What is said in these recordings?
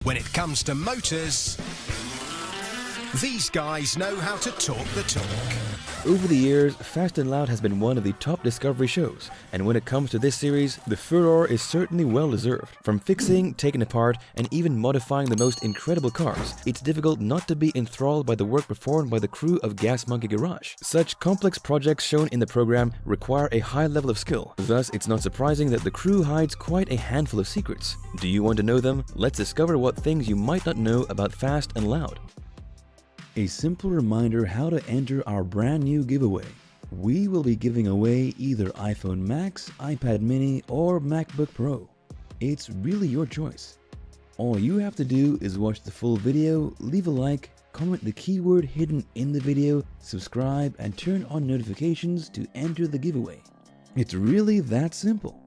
When it comes to motors, these guys know how to talk the talk. Over the years, Fast and Loud has been one of the top Discovery shows, and when it comes to this series, the furore is certainly well deserved. From fixing, taking apart, and even modifying the most incredible cars, it's difficult not to be enthralled by the work performed by the crew of Gas Monkey Garage. Such complex projects shown in the program require a high level of skill, thus it's not surprising that the crew hides quite a handful of secrets. Do you want to know them? Let's discover what things you might not know about Fast and Loud. A simple reminder how to enter our brand new giveaway. We will be giving away either iPhone Max, iPad mini, or MacBook Pro. It's really your choice. All you have to do is watch the full video, leave a like, comment the keyword hidden in the video, subscribe, and turn on notifications to enter the giveaway. It's really that simple.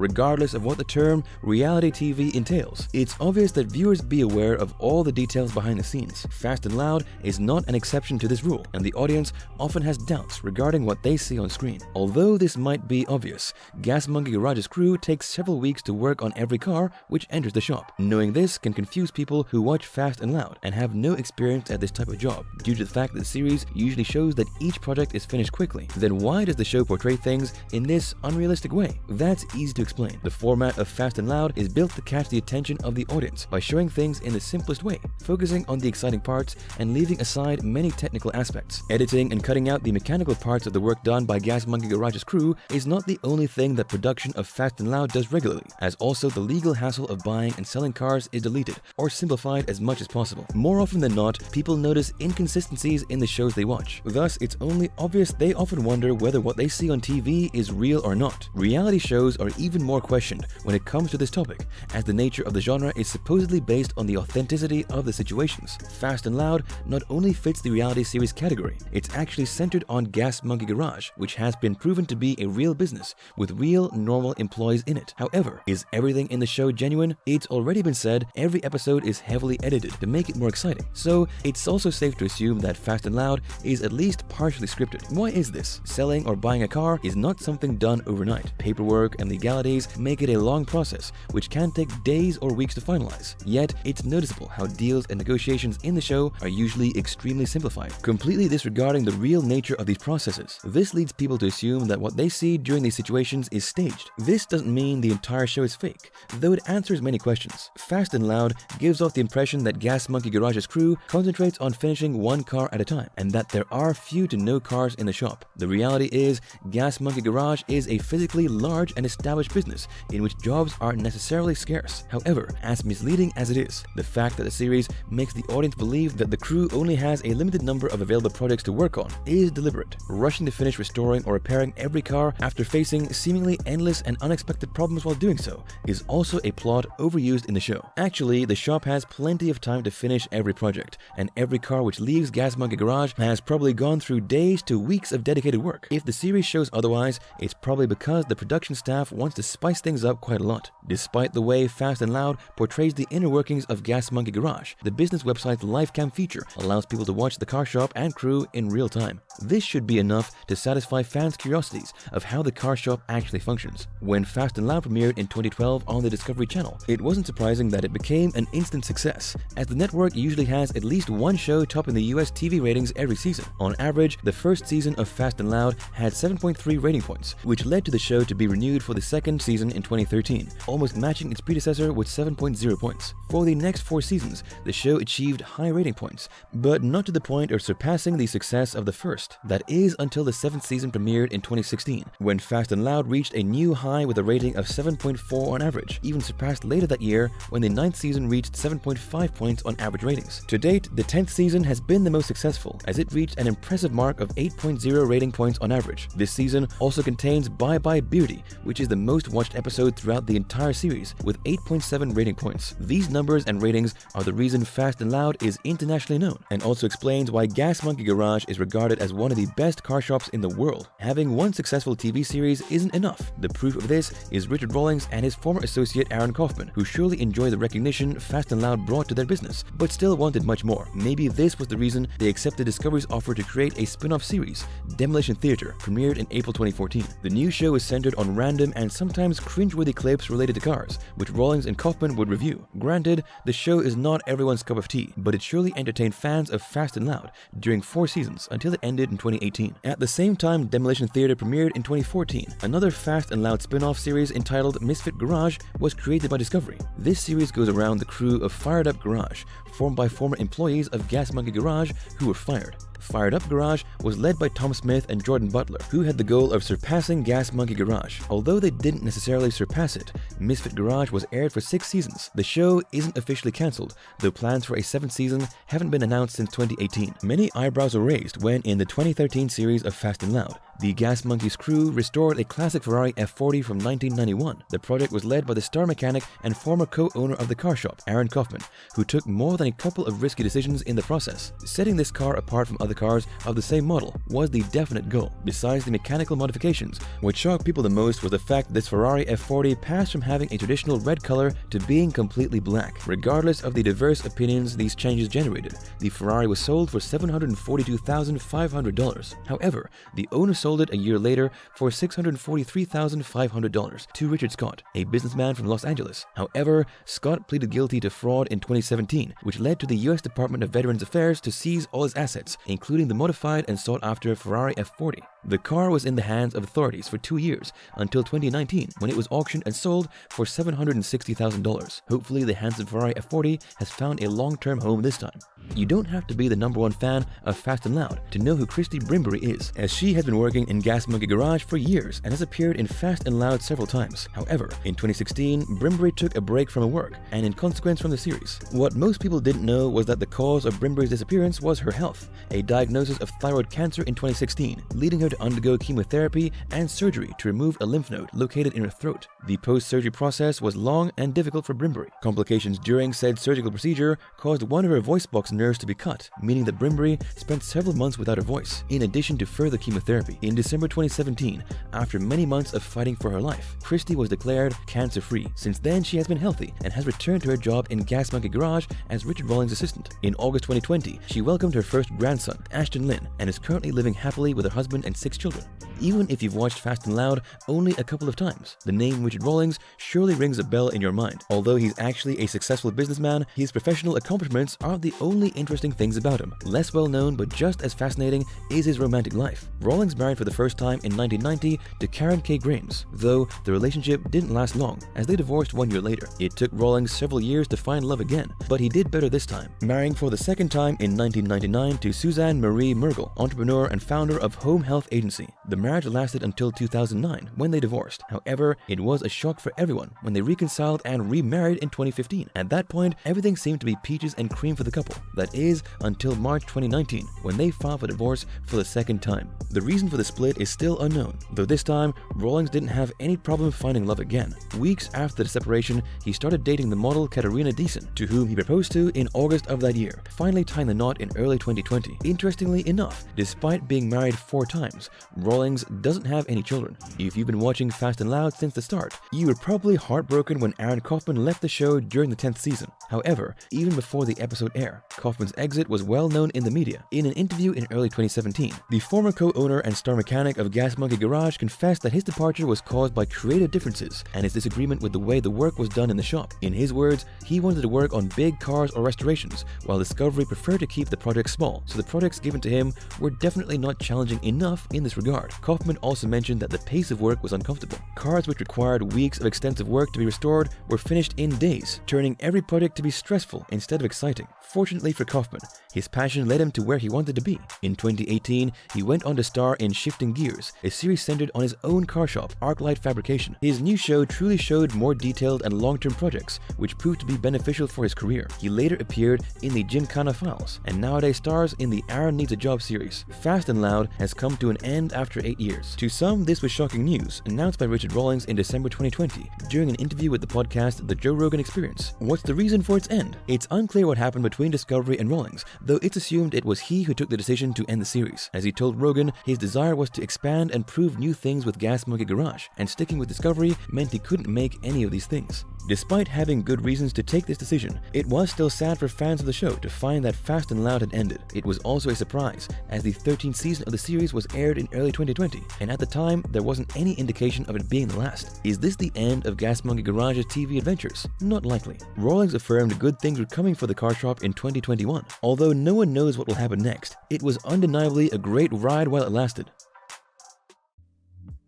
Regardless of what the term reality TV entails, it's obvious that viewers be aware of all the details behind the scenes. Fast and Loud is not an exception to this rule, and the audience often has doubts regarding what they see on screen. Although this might be obvious, Gas Monkey Garage's crew takes several weeks to work on every car which enters the shop. Knowing this can confuse people who watch Fast and Loud and have no experience at this type of job, due to the fact that the series usually shows that each project is finished quickly. Then why does the show portray things in this unrealistic way? That's easy to explain. The format of Fast and Loud is built to catch the attention of the audience by showing things in the simplest way, focusing on the exciting parts and leaving aside many technical aspects. Editing and cutting out the mechanical parts of the work done by Gas Monkey Garage's crew is not the only thing that production of Fast and Loud does regularly, as also the legal hassle of buying and selling cars is deleted or simplified as much as possible. More often than not, people notice inconsistencies in the shows they watch. Thus, it's only obvious they often wonder whether what they see on TV is real or not. Reality shows are even more questioned when it comes to this topic, as the nature of the genre is supposedly based on the authenticity of the situations. Fast and Loud not only fits the reality series category, it's actually centered on Gas Monkey Garage, which has been proven to be a real business with real, normal employees in it. However, is everything in the show genuine? It's already been said, every episode is heavily edited to make it more exciting, so it's also safe to assume that Fast and Loud is at least partially scripted. Why is this? Selling or buying a car is not something done overnight. Paperwork and legalities make it a long process, which can take days or weeks to finalize. Yet, it's noticeable how deals and negotiations in the show are usually extremely simplified, completely disregarding the real nature of these processes. This leads people to assume that what they see during these situations is staged. This doesn't mean the entire show is fake, though it answers many questions. Fast and Loud gives off the impression that Gas Monkey Garage's crew concentrates on finishing one car at a time, and that there are few to no cars in the shop. The reality is, Gas Monkey Garage is a physically large and established business in which jobs aren't necessarily scarce. However, as misleading as it is, the fact that the series makes the audience believe that the crew only has a limited number of available projects to work on is deliberate. Rushing to finish restoring or repairing every car after facing seemingly endless and unexpected problems while doing so is also a plot overused in the show. Actually, the shop has plenty of time to finish every project, and every car which leaves Gas Monkey Garage has probably gone through days to weeks of dedicated work. If the series shows otherwise, it's probably because the production staff wants to spice things up quite a lot. Despite the way Fast and Loud portrays the inner workings of Gas Monkey Garage, the business website's live cam feature allows people to watch the car shop and crew in real time. This should be enough to satisfy fans' curiosities of how the car shop actually functions. When Fast and Loud premiered in 2012 on the Discovery Channel, it wasn't surprising that it became an instant success, as the network usually has at least one show topping the US TV ratings every season. On average, the first season of Fast and Loud had 7.3 rating points, which led to the show to be renewed for the second season in 2013, almost matching its predecessor with 7.0 points. For the next 4 seasons, the show achieved high rating points, but not to the point of surpassing the success of the first. That is until the 7th season premiered in 2016, when Fast and Loud reached a new high with a rating of 7.4 on average, even surpassed later that year when the 9th season reached 7.5 points on average ratings. To date, the 10th season has been the most successful, as it reached an impressive mark of 8.0 rating points on average. This season also contains Bye Bye Beardy, which is the most watched episode throughout the entire series, with 8.7 rating points. These numbers and ratings are the reason Fast and Loud is internationally known, and also explains why Gas Monkey Garage is regarded as one of the best car shops in the world. Having one successful TV series isn't enough. The proof of this is Richard Rawlings and his former associate Aaron Kaufman, who surely enjoy the recognition Fast and Loud brought to their business, but still wanted much more. Maybe this was the reason they accepted Discovery's offer to create a spin-off series, Demolition Theater, premiered in April 2014. The new show is centered on random and sometimes sometimes cringeworthy clips related to cars, which Rawlings and Kaufman would review. Granted, the show is not everyone's cup of tea, but it surely entertained fans of Fast and Loud during 4 seasons until it ended in 2018. At the same time, Demolition Theater premiered in 2014. Another Fast and Loud spin-off series entitled Misfit Garage was created by Discovery. This series goes around the crew of Fired Up Garage, formed by former employees of Gas Monkey Garage who were fired. Fired Up Garage was led by Tom Smith and Jordan Butler, who had the goal of surpassing Gas Monkey Garage. Although they didn't necessarily surpass it, Misfit Garage was aired for 6 seasons. The show isn't officially cancelled, though plans for a 7th season haven't been announced since 2018. Many eyebrows were raised when, in the 2013 series of Fast and Loud, the Gas Monkeys crew restored a classic Ferrari F40 from 1991. The project was led by the star mechanic and former co-owner of the car shop, Aaron Kaufman, who took more than a couple of risky decisions in the process. Setting this car apart from other cars of the same model was the definite goal. Besides the mechanical modifications, what shocked people the most was the fact that this Ferrari F40 passed from having a traditional red color to being completely black. Regardless of the diverse opinions these changes generated, the Ferrari was sold for $742,500. However, the owner sold it a year later for $643,500 to Richard Scott, a businessman from Los Angeles. However, Scott pleaded guilty to fraud in 2017, which led to the U.S. Department of Veterans Affairs to seize all his assets, including the modified and sought-after Ferrari F40. The car was in the hands of authorities for 2 years, until 2019, when it was auctioned and sold for $760,000. Hopefully, the handsome Ferrari F40 has found a long-term home this time. You don't have to be the #1 fan of Fast and Loud to know who Christy Brimbury is, as she has been working in Gas Monkey Garage for years and has appeared in Fast and Loud several times. However, in 2016, Brimbury took a break from her work, and in consequence from the series. What most people didn't know was that the cause of Brimbury's disappearance was her health, a diagnosis of thyroid cancer in 2016, leading her to undergo chemotherapy and surgery to remove a lymph node located in her throat. The post-surgery process was long and difficult for Brimbury. Complications during said surgical procedure caused one of her voice box nerves to be cut, meaning that Brimbury spent several months without her voice, in addition to further chemotherapy. In December 2017, after many months of fighting for her life, Christy was declared cancer-free. Since then, she has been healthy and has returned to her job in Gas Monkey Garage as Richard Rawlings' assistant. In August 2020, she welcomed her first grandson, Ashton Lynn, and is currently living happily with her husband and 6 children. Even if you've watched Fast and Loud only a couple of times, the name Richard Rawlings surely rings a bell in your mind. Although he's actually a successful businessman, his professional accomplishments aren't the only interesting things about him. Less well known but just as fascinating is his romantic life. Rawlings married for the first time in 1990 to Karen K. Grames, though the relationship didn't last long, as they divorced 1 year later. It took Rawlings several years to find love again, but he did better this time, marrying for the second time in 1999 to Suzanne Marie Mergel, entrepreneur and founder of Home Health Agency. The marriage lasted until 2009, when they divorced. However, it was a shock for everyone when they reconciled and remarried in 2015. At that point, everything seemed to be peaches and cream for the couple. That is, until March 2019, when they filed for divorce for the second time. The reason for the split is still unknown, though this time, Rawlings didn't have any problem finding love again. Weeks after the separation, he started dating the model Katarina Deason, to whom he proposed to in August of that year, finally tying the knot in early 2020. Interestingly enough, despite being married 4 times, Rawlings doesn't have any children. If you've been watching Fast and Loud since the start, you were probably heartbroken when Aaron Kaufman left the show during the 10th season. However, even before the episode aired, Kaufman's exit was well known in the media. In an interview in early 2017, the former co-owner and star mechanic of Gas Monkey Garage confessed that his departure was caused by creative differences and his disagreement with the way the work was done in the shop. In his words, he wanted to work on big cars or restorations, while Discovery preferred to keep the project small, so the projects given to him were definitely not challenging enough in this regard. Kaufman also mentioned that the pace of work was uncomfortable. Cars which required weeks of extensive work to be restored were finished in days, turning every project to be stressful instead of exciting. Fortunately for Kaufman, his passion led him to where he wanted to be. In 2018, he went on to star in Shifting Gears, a series centered on his own car shop, Arclight Fabrication. His new show truly showed more detailed and long-term projects, which proved to be beneficial for his career. He later appeared in the Gymkhana Files, and nowadays stars in the Aaron Needs a Job series. Fast and Loud has come to an end after 8 years. To some, this was shocking news, announced by Richard Rawlings in December 2020, during an interview with the podcast The Joe Rogan Experience. What's the reason for its end? It's unclear what happened between Discovery Discovery and Rawlings, though it's assumed it was he who took the decision to end the series. As he told Rogan, his desire was to expand and prove new things with Gas Monkey Garage, and sticking with Discovery meant he couldn't make any of these things. Despite having good reasons to take this decision, it was still sad for fans of the show to find that Fast and Loud had ended. It was also a surprise, as the 13th season of the series was aired in early 2020, and at the time, there wasn't any indication of it being the last. Is this the end of Gas Monkey Garage's TV adventures? Not likely. Rawlings affirmed good things were coming for the car shop in 2021. Although no one knows what will happen next, it was undeniably a great ride while it lasted.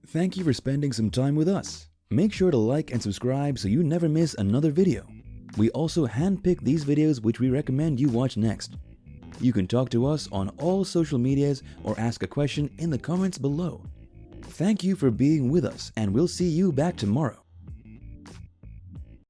Thank you for spending some time with us. Make sure to like and subscribe so you never miss another video. We also handpick these videos which we recommend you watch next. You can talk to us on all social medias or ask a question in the comments below. Thank you for being with us, and we'll see you back tomorrow.